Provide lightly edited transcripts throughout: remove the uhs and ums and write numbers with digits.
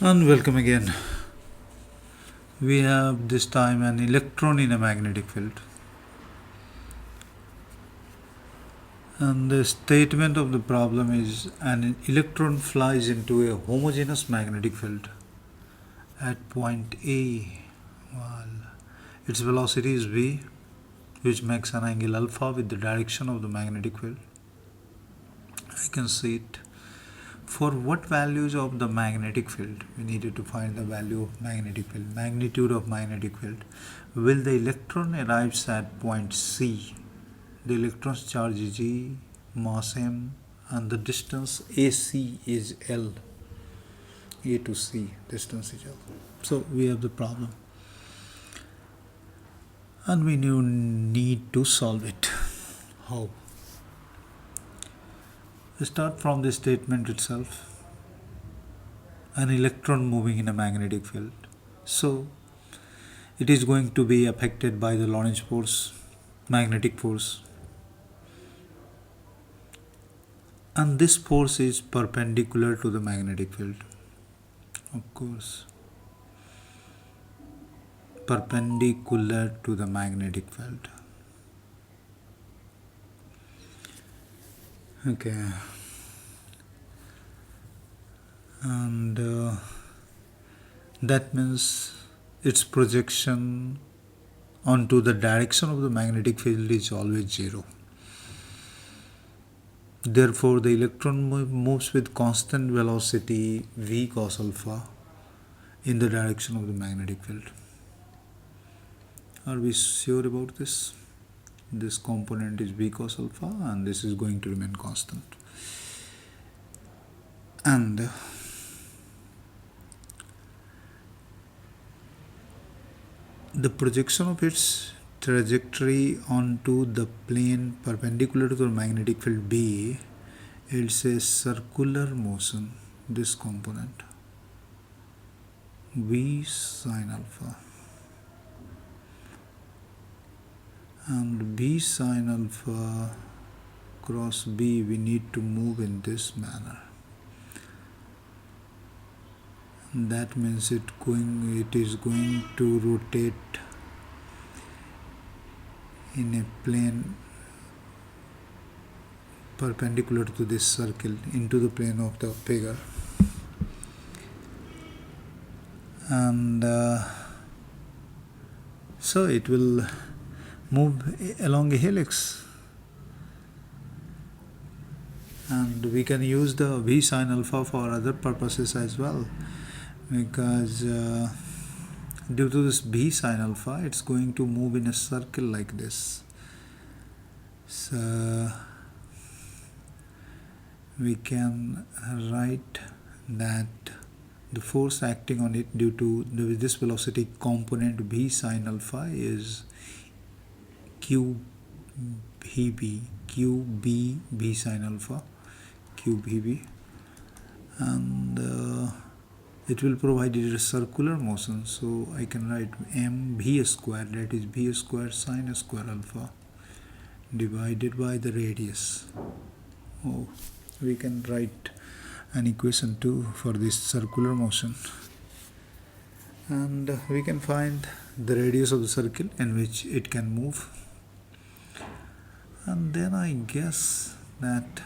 And welcome again. We have this time an electron in a magnetic field. And the statement of the problem is an electron flies into a homogeneous magnetic field at point A. Well, its velocity is v, which makes an angle alpha with the direction of the magnetic field. I can see it. For what values of the magnetic field? We needed to find the value of magnetic field, magnitude of magnetic field. Will the electron arrives at point C? The electron's charge is G, mass m, and the distance AC is L. A to C, distance is L. So we have the problem. And we need to solve it. How? Start from the statement itself. An electron moving in a magnetic field. So it is going to be affected by the Lorentz force, magnetic force. And this force is perpendicular to the magnetic field. Of course. Perpendicular to the magnetic field. Okay. And that means its projection onto the direction of the magnetic field is always zero. Therefore, the electron moves with constant velocity v cos alpha in the direction of the magnetic field. Are we sure about this? This component is v cos alpha and this is going to remain constant. And the projection of its trajectory onto the plane perpendicular to the magnetic field B, it's a circular motion, this component, V sin alpha. And B sin alpha cross B, we need to move in this manner. That means it is going to rotate in a plane perpendicular to this circle into the plane of the figure. And so it will move along a helix. And we can use the V sin alpha for other purposes as well. Because due to this B sin alpha, it's going to move in a circle like this. So we can write that the force acting on it due to this velocity component B sin alpha is QBB B sin alpha, QBB, and it will provide a circular motion. So I can write mv square, that is b square sin square alpha divided by the radius. We can write an equation too for this circular motion, and we can find the radius of the circle in which it can move. And then I guess that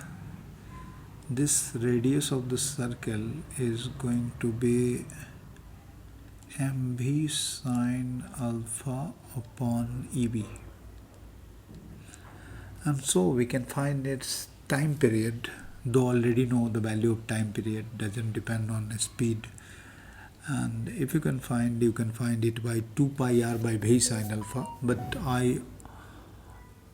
this radius of the circle is going to be mv sin alpha upon EB. And so we can find its time period, though already know the value of time period doesn't depend on the speed. And if you can find it by 2 pi r by v sin alpha. But I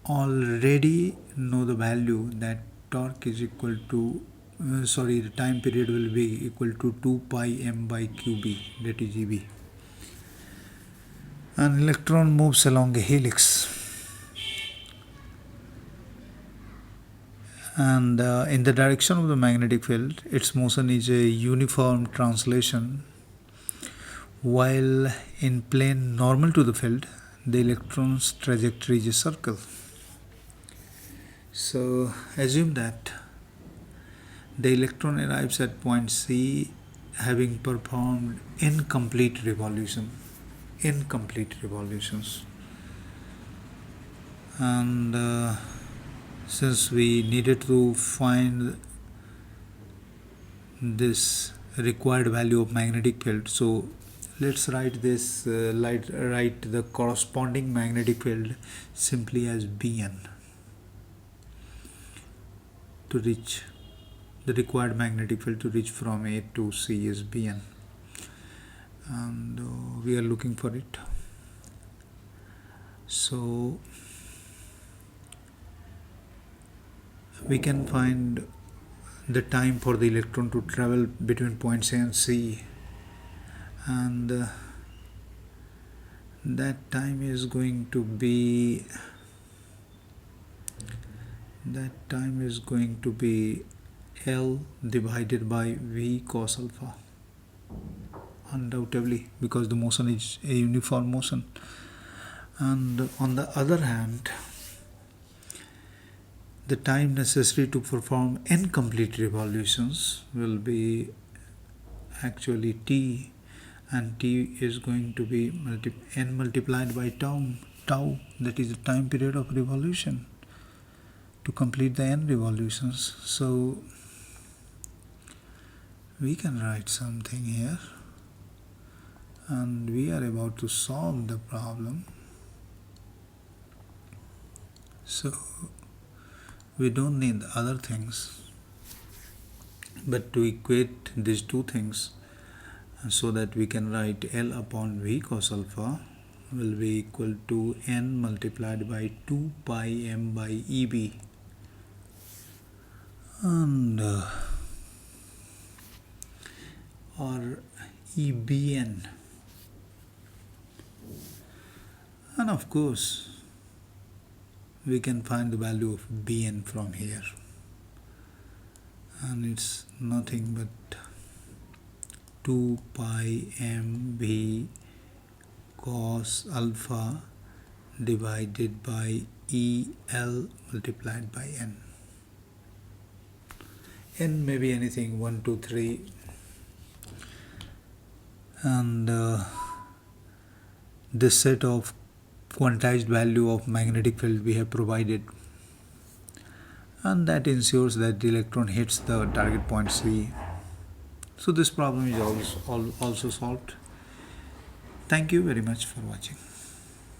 already know the value that torque is equal to the time period will be equal to 2 pi m by qb, that is EB. An electron moves along a helix, and in the direction of the magnetic field, its motion is a uniform translation, while in plane normal to the field, the electron's trajectory is a circle. So assume that the electron arrives at point C having performed incomplete revolutions. And since we needed to find this required value of magnetic field, so let's write this write the corresponding magnetic field simply as Bn to reach the required magnetic field to reach from A to C is Bn, and we are looking for it. So we can find the time for the electron to travel between points A and C, and that time is going to be L divided by V cos alpha, undoubtedly, because the motion is a uniform motion. And on the other hand, the time necessary to perform incomplete revolutions will be actually T, and T is going to be n multiplied by tau, that is the time period of revolution to complete the n revolutions. So we can write something here, and we are about to solve the problem. So we don't need other things but to equate these two things, so that we can write L upon V cos alpha will be equal to n multiplied by 2 pi m by EB, and or EBN, and of course we can find the value of Bn from here, and it's nothing but 2 pi m v cos alpha divided by EL multiplied by n. N may be anything, 1, 2, 3, and this set of quantized value of magnetic field we have provided, and that ensures that the electron hits the target point C. So this problem is also solved. Thank you very much for watching.